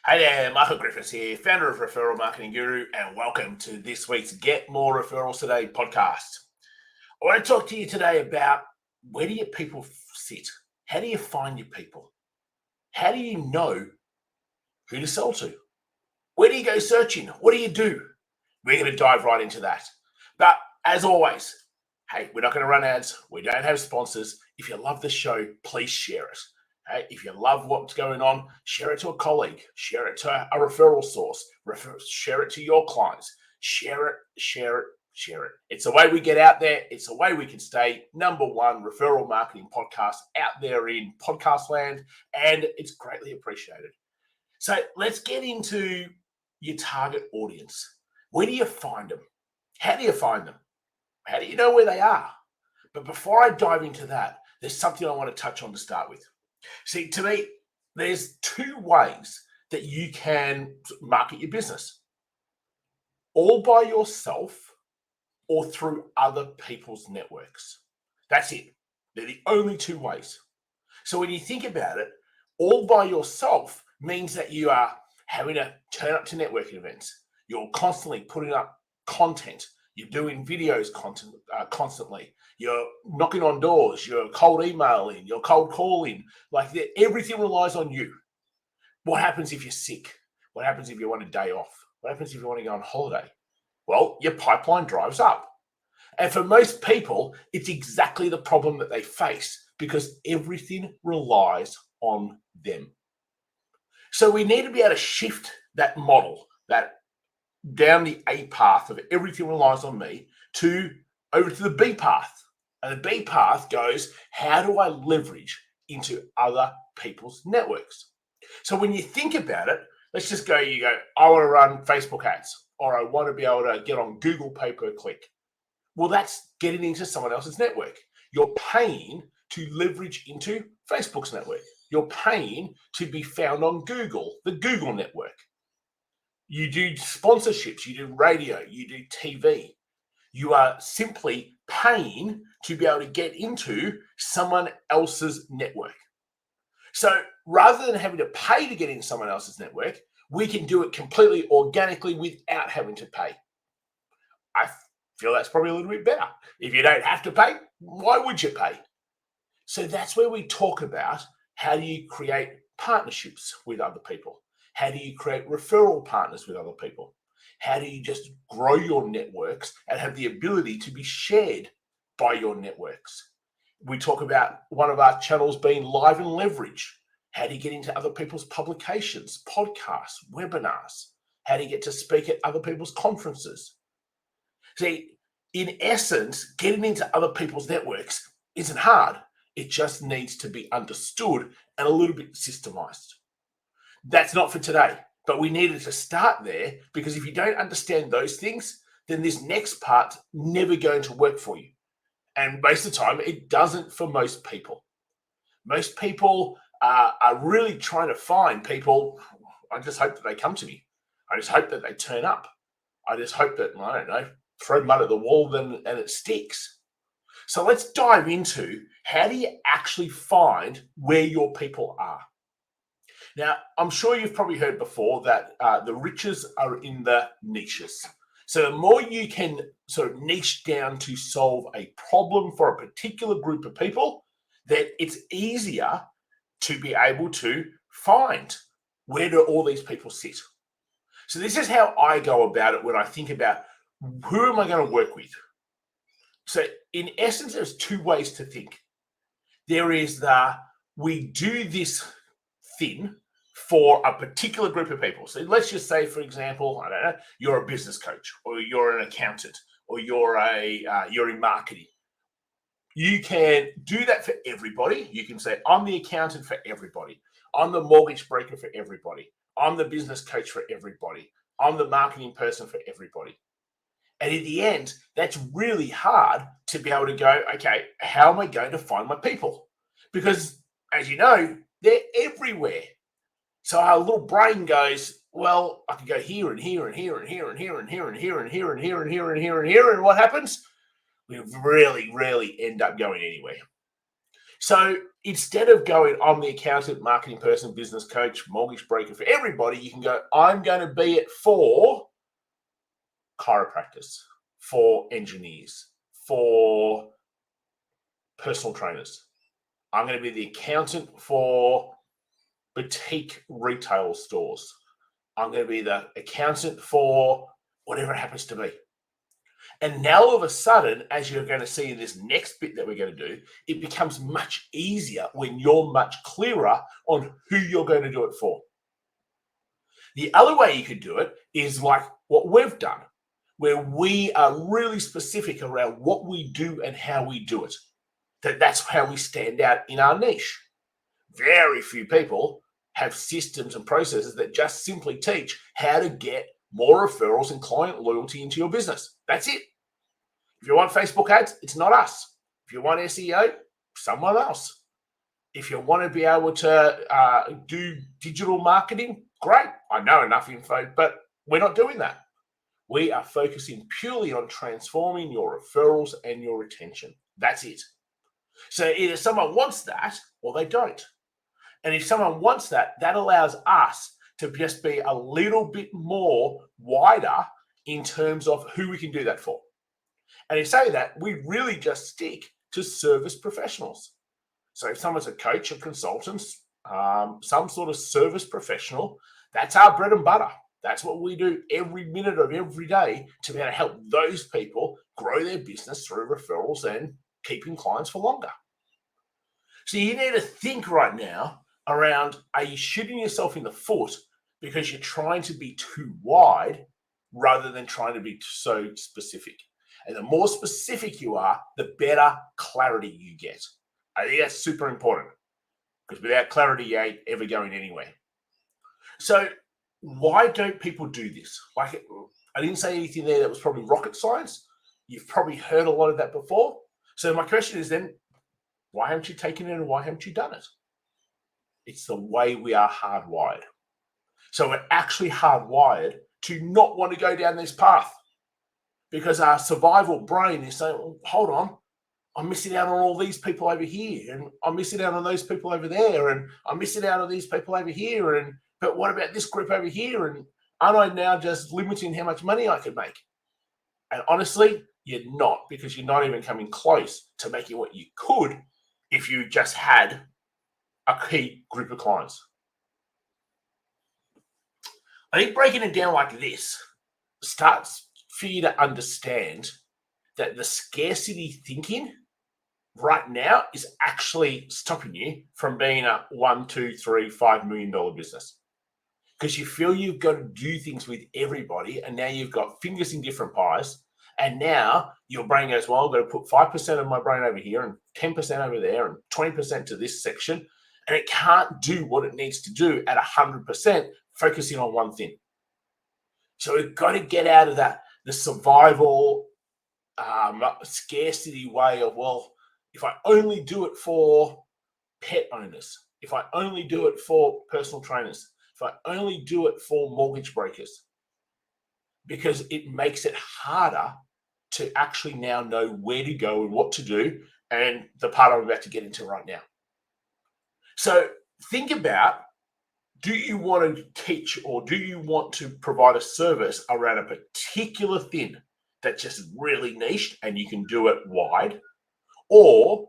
Hey there, Michael Griffiths here, founder of Referral Marketing Guru, and welcome to this week's Get More Referrals Today podcast. I want to talk to you today about where do your people sit? How do you find your people? How do you know who to sell to? Where do you go searching? What do you do? We're going to dive right into that. But as always, hey, we're not going to run ads. We don't have sponsors. If you love the show, please share it. Hey, if you love what's going on, share it to a colleague, share it to a referral source, share it to your clients, share it. It's the way we get out there. It's the way we can stay number one referral marketing podcast out there in podcast land, and it's greatly appreciated. So let's get into your target audience. Where do you find them? How do you find them? How do you know where they are? But before I dive into that, there's something I want to touch on to start with. See, to me, there's two ways that you can market your business. All by yourself or through other people's networks. That's it. They're the only two ways. So when you think about it, all by yourself means that you are having to turn up to networking events. You're constantly putting up content. You're doing videos constantly. You're knocking on doors. You're cold emailing. You're cold calling. Like everything relies on you. What happens if you're sick? What happens if you want a day off? What happens if you want to go on holiday? Well, your pipeline drives up. And for most people, it's exactly the problem that they face because everything relies on them. So we need to be able to shift that model, that down the A path of everything relies on me over to the B path. And the B path goes, how do I leverage into other people's networks? So when you think about it, let's just go, I want to run Facebook ads, or I want to be able to get on Google pay-per-click. Well, that's getting into someone else's network. You're paying to leverage into Facebook's network. You're paying to be found on Google, the Google network. You do sponsorships, you do radio, you do TV. You are simply paying to be able to get into someone else's network. So rather than having to pay to get into someone else's network, we can do it completely organically without having to pay. I feel that's probably a little bit better. If you don't have to pay, why would you pay? So that's where we talk about how do you create partnerships with other people? How do you create referral partners with other people? How do you just grow your networks and have the ability to be shared by your networks? We talk about one of our channels being live and leverage. How do you get into other people's publications, podcasts, webinars? How do you get to speak at other people's conferences? See, in essence, getting into other people's networks isn't hard. It just needs to be understood and a little bit systemized. That's not for today, but we needed to start there because if you don't understand those things, then this next part's never going to work for you. And most of the time, it doesn't for most people. Most people are really trying to find people. I just hope that they come to me. I just hope that they turn up. I just hope that, I don't know, throw mud at the wall and it sticks. So let's dive into how do you actually find where your people are. Now, I'm sure you've probably heard before that the riches are in the niches. So the more you can sort of niche down to solve a problem for a particular group of people, that it's easier to be able to find where do all these people sit. So this is how I go about it when I think about who am I going to work with. So in essence, there's two ways to think. There is we do this thing for a particular group of people. So let's just say, for example, I don't know, you're a business coach, or you're an accountant, or you're in marketing. You can do that for everybody. You can say, I'm the accountant for everybody. I'm the mortgage broker for everybody. I'm the business coach for everybody. I'm the marketing person for everybody. And in the end, that's really hard to be able to go, okay, how am I going to find my people? Because as you know, they're everywhere. So our little brain goes, well, I can go here and here and here and here and here and here and here and here and here and here and here and here. And what happens? We really rarely end up going anywhere. So instead of going, I'm the accountant, marketing person, business coach, mortgage broker for everybody, you can go, I'm going to be it for chiropractors, for engineers, for personal trainers. I'm going to be the accountant for boutique retail stores. I'm going to be the accountant for whatever it happens to be. And now all of a sudden, as you're going to see in this next bit that we're going to do, it becomes much easier when you're much clearer on who you're going to do it for. The other way you could do it is like what we've done, where we are really specific around what we do and how we do it. That's how we stand out in our niche. Very few people have systems and processes that just simply teach how to get more referrals and client loyalty into your business. That's it. If you want Facebook ads, it's not us. If you want SEO, someone else. If you want to be able to do digital marketing, great. I know enough info, but we're not doing that. We are focusing purely on transforming your referrals and your retention. That's it. So either someone wants that or they don't. And if someone wants that, that allows us to just be a little bit more wider in terms of who we can do that for. And in saying that, we really just stick to service professionals. So if someone's a coach, a consultant, some sort of service professional, that's our bread and butter. That's what we do every minute of every day to be able to help those people grow their business through referrals and keeping clients for longer. So you need to think right now around, are you shooting yourself in the foot because you're trying to be too wide rather than trying to be so specific? And the more specific you are, the better clarity you get. I think that's super important because without clarity, you ain't ever going anywhere. So why don't people do this? Like, I didn't say anything there that was probably rocket science. You've probably heard a lot of that before. So my question is then, why haven't you taken it and why haven't you done it? It's the way we are hardwired. So we're actually hardwired to not want to go down this path because our survival brain is saying, well, hold on, I'm missing out on all these people over here, and I'm missing out on those people over there, and I'm missing out on these people over here, and but what about this group over here? And aren't I now just limiting how much money I could make? And honestly, you're not, because you're not even coming close to making what you could if you just had a key group of clients. I think breaking it down like this starts for you to understand that the scarcity thinking right now is actually stopping you from being a $1, $2, $3, $5 million business. Because you feel you've got to do things with everybody, and now you've got fingers in different pies. And now your brain goes, well, I've got to put 5% of my brain over here and 10% over there and 20% to this section. And it can't do what it needs to do at 100%, focusing on one thing. So we've got to get out of that, the survival scarcity way of, well, if I only do it for pet owners, if I only do it for personal trainers, if I only do it for mortgage brokers, because it makes it harder to actually now know where to go and what to do, and the part I'm about to get into right now. So think about, do you want to teach or do you want to provide a service around a particular thing that's just really niche and you can do it wide? Or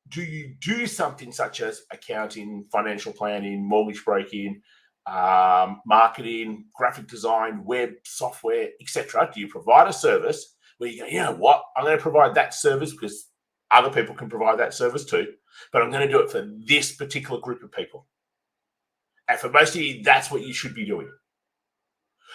do you do something such as accounting, financial planning, mortgage broking, marketing, graphic design, web, software, etc.? Do you provide a service where you go, you know what, I'm going to provide that service because other people can provide that service too, but I'm going to do it for this particular group of people. And for most of you, that's what you should be doing.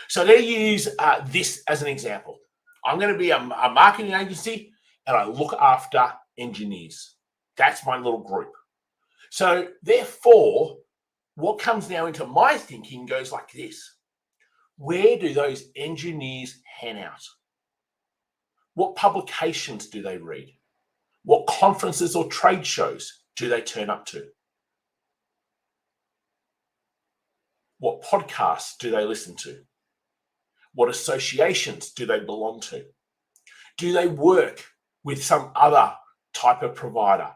So I'm going to use this as an example. I'm going to be a marketing agency and I look after engineers. That's my little group. So therefore, what comes now into my thinking goes like this. Where do those engineers hang out? What publications do they read? What conferences or trade shows do they turn up to? What podcasts do they listen to? What associations do they belong to? Do they work with some other type of provider?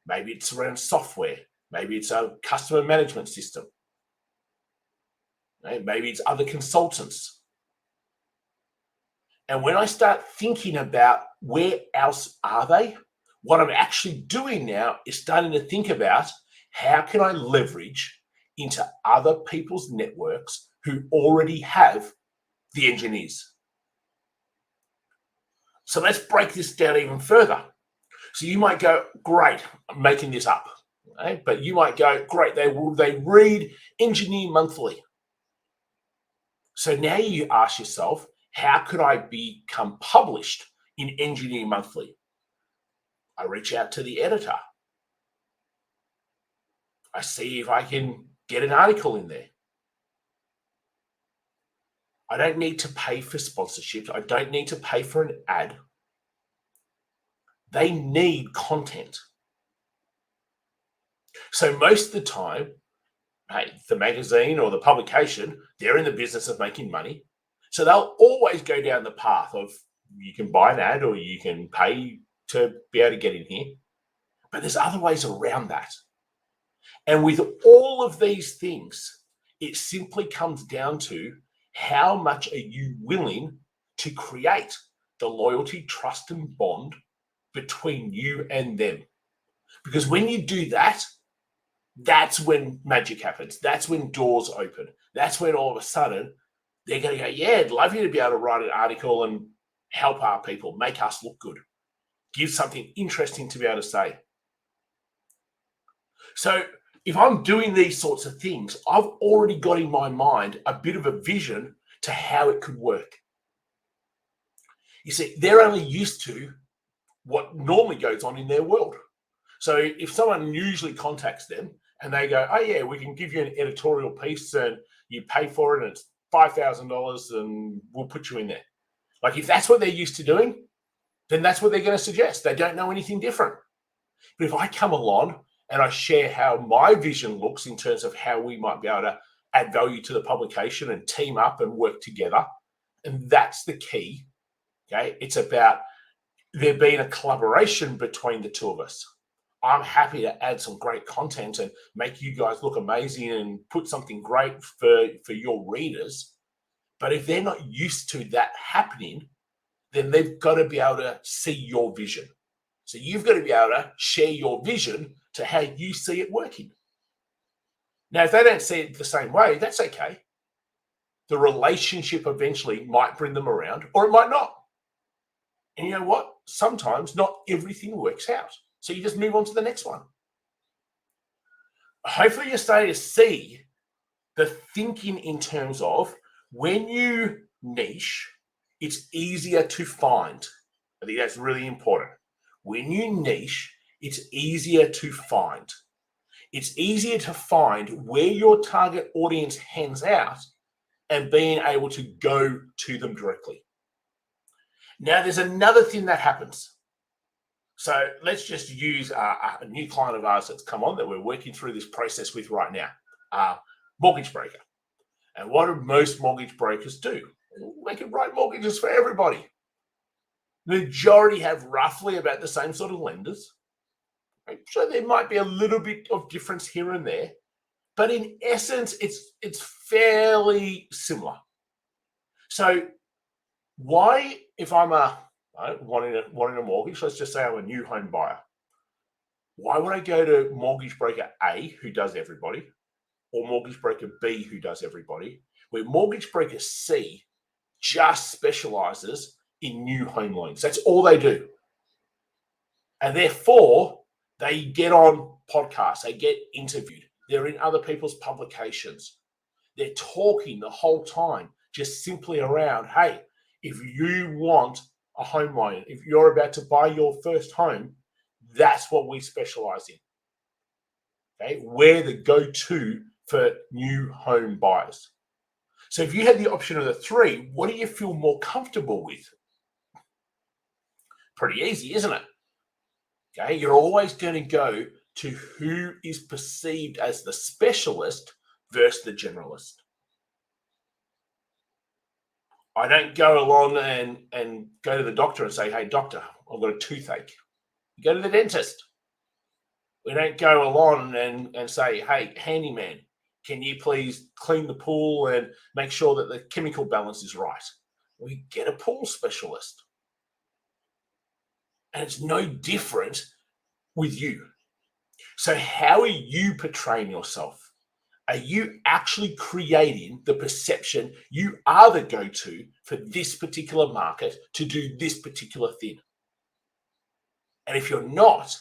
Maybe it's around software. Maybe it's a customer management system. Maybe it's other consultants. And when I start thinking about where else are they, what I'm actually doing now is starting to think about how can I leverage into other people's networks who already have the engineers. So let's break this down even further. So you might go, great, I'm making this up. Okay? But you might go, great, they read Engineer Monthly. So now you ask yourself, how could I become published in Engineer Monthly? I reach out to the editor. I see if I can get an article in there. I don't need to pay for sponsorships. I don't need to pay for an ad. They need content. So most of the time, hey, the magazine or the publication, they're in the business of making money. So they'll always go down the path of you can buy an ad or you can pay to be able to get in here. But there's other ways around that. And with all of these things, it simply comes down to how much are you willing to create the loyalty, trust, and bond between you and them. Because when you do that, that's when magic happens. That's when doors open. That's when all of a sudden they're going to go, yeah, I'd love you to be able to write an article and help our people, make us look good, give something interesting to be able to say. So if I'm doing these sorts of things, I've already got in my mind a bit of a vision to how it could work. You see, they're only used to what normally goes on in their world. So if someone usually contacts them and they go, oh yeah, we can give you an editorial piece and you pay for it and it's $5,000 and we'll put you in there. Like if that's what they're used to doing, then that's what they're going to suggest. They don't know anything different. But if I come along and I share how my vision looks in terms of how we might be able to add value to the publication and team up and work together, and that's the key, okay? It's about there being a collaboration between the two of us. I'm happy to add some great content and make you guys look amazing and put something great for your readers. But if they're not used to that happening, then they've got to be able to see your vision. So you've got to be able to share your vision to how you see it working. Now, if they don't see it the same way, that's okay. The relationship eventually might bring them around or it might not. And you know what? Sometimes not everything works out. So you just move on to the next one. Hopefully you're starting to see the thinking in terms of when you niche, it's easier to find. I think that's really important. When you niche, it's easier to find. It's easier to find where your target audience hangs out and being able to go to them directly. Now, there's another thing that happens. So let's just use a new client of ours that's come on that we're working through this process with right now, mortgage broker. And what do most mortgage brokers do? They can write mortgages for everybody. The majority have roughly about the same sort of lenders. Right? So there might be a little bit of difference here and there, but in essence, it's fairly similar. So why, if I'm wanting a mortgage, let's just say I'm a new home buyer, why would I go to mortgage broker A, who does everybody, or mortgage broker B, who does everybody, where mortgage broker C just specializes in new home loans? That's all they do. And therefore, they get on podcasts, they get interviewed, they're in other people's publications. They're talking the whole time, just simply around, hey, if you want a home loan, if you're about to buy your first home, that's what we specialize in. Okay, we're the go-to for new home buyers. So if you had the option of the three, what do you feel more comfortable with? Pretty easy, isn't it? Okay, you're always going to go to who is perceived as the specialist versus the generalist. I don't go along and go to the doctor and say, hey, doctor, I've got a toothache. You go to the dentist. We don't go along and say, hey, handyman, can you please clean the pool and make sure that the chemical balance is right? We get a pool specialist. And it's no different with you. So how are you portraying yourself? Are you actually creating the perception you are the go-to for this particular market to do this particular thing? And if you're not,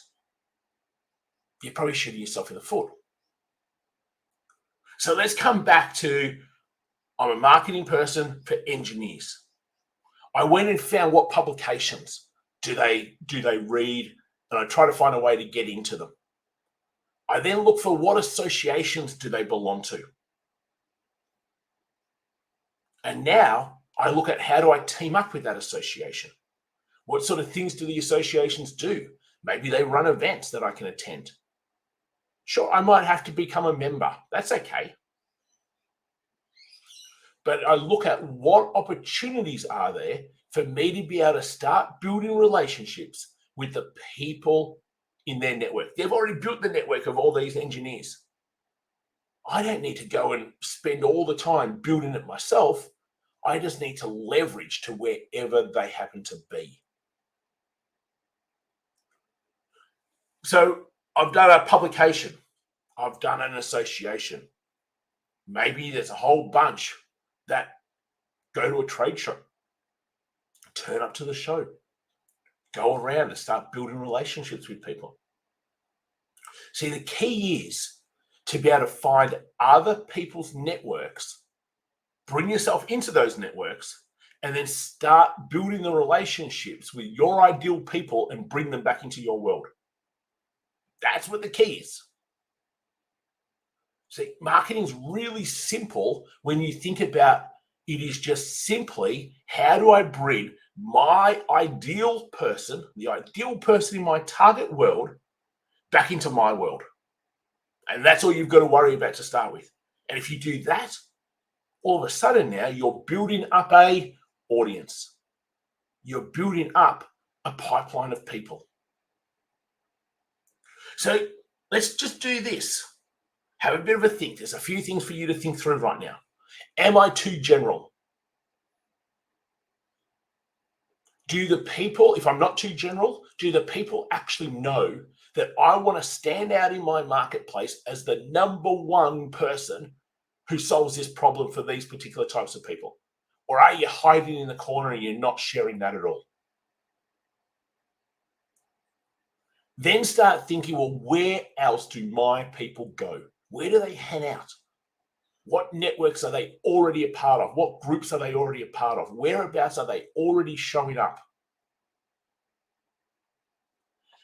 you're probably shooting yourself in the foot. So let's come back to, I'm a marketing person for engineers. I went and found what publications do they read, and I try to find a way to get into them. I then look for what associations do they belong to. And now I look at, how do I team up with that association? What sort of things do the associations do? Maybe they run events that I can attend. Sure, I might have to become a member. That's okay. But I look at what opportunities are there for me to be able to start building relationships with the people in their network. They've already built the network of all these engineers. I don't need to go and spend all the time building it myself. I just need to leverage to wherever they happen to be. So I've done a publication. I've done an association. Maybe there's a whole bunch that go to a trade show, turn up to the show, go around and start building relationships with people. See, the key is to be able to find other people's networks, bring yourself into those networks, and then start building the relationships with your ideal people and bring them back into your world. That's what the key is. See, marketing is really simple when you think about it. Is just simply, how do I bring my ideal person, the ideal person in my target world, back into my world? And that's all you've got to worry about to start with. And if you do that, all of a sudden now you're building up a audience. You're building up a pipeline of people. So let's just do this. Have a bit of a think. There's a few things for you to think through right now. Am I too general? Do the people, if I'm not too general, do the people actually know that I want to stand out in my marketplace as the number one person who solves this problem for these particular types of people? Or are you hiding in the corner and you're not sharing that at all? Then start thinking, well, where else do my people go? Where do they hang out? What networks are they already a part of? What groups are they already a part of? Whereabouts are they already showing up?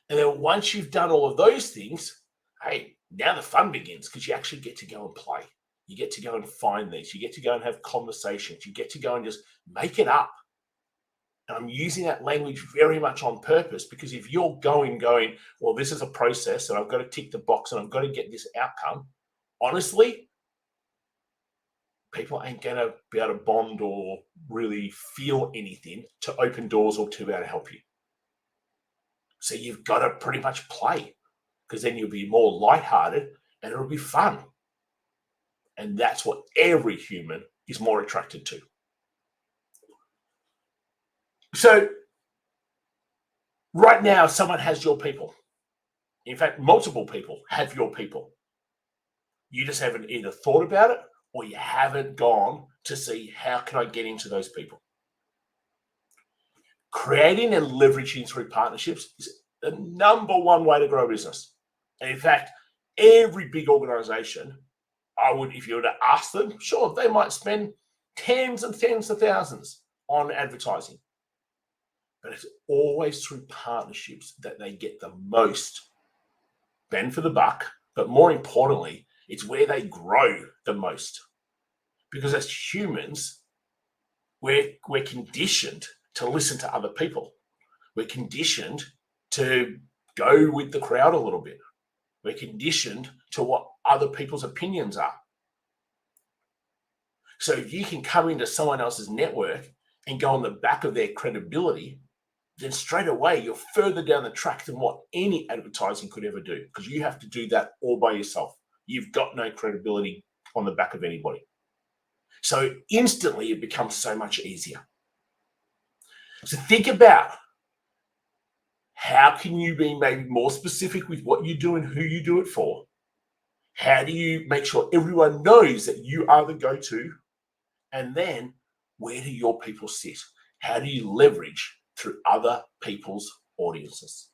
And then once you've done all of those things, hey, now the fun begins, because you actually get to go and play. You get to go and find these. You get to go and have conversations. You get to go and just make it up. And I'm using that language very much on purpose, because if you're going, well, this is a process and I've got to tick the box and I've got to get this outcome, honestly, people ain't going to be able to bond or really feel anything to open doors or to be able to help you. So you've got to pretty much play, because then you'll be more lighthearted and it'll be fun. And that's what every human is more attracted to. So right now, someone has your people. In fact, multiple people have your people. You just haven't either thought about it or you haven't gone to see, how can I get into those people? Creating and leveraging through partnerships is the number one way to grow a business. And in fact, every big organization, if you were to ask them, sure, they might spend tens and tens of thousands on advertising. But it's always through partnerships that they get the most bang for the buck. But more importantly, it's where they grow the most. Because as humans, we're conditioned to listen to other people. We're conditioned to go with the crowd a little bit. We're conditioned to what other people's opinions are. So if you can come into someone else's network and go on the back of their credibility, then straight away you're further down the track than what any advertising could ever do, because you have to do that all by yourself. You've got no credibility on the back of anybody. So instantly it becomes so much easier. So think about, how can you be maybe more specific with what you do and who you do it for? How do you make sure everyone knows that you are the go-to? And then where do your people sit? How do you leverage through other people's audiences?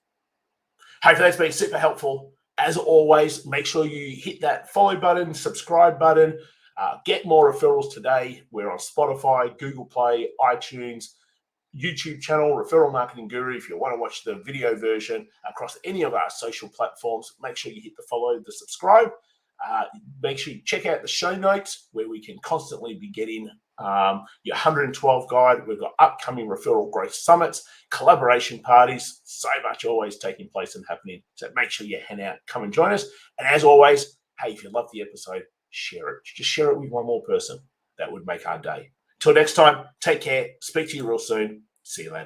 Hopefully that's been super helpful. As always, make sure you hit that follow button, subscribe button. Get More Referrals Today. We're on Spotify, Google Play, iTunes, YouTube channel, Referral Marketing Guru. If you want to watch the video version across any of our social platforms, make sure you hit the follow, the subscribe. Make sure you check out the show notes, where we can constantly be getting your 112 guide. We've got upcoming referral growth summits, collaboration parties, so much always taking place and happening. So make sure you hang out, come and join us. And as always, hey, if you love the episode, share it. Just share it with one more person. That would make our day. Till next time, take care. Speak to you real soon. See you later.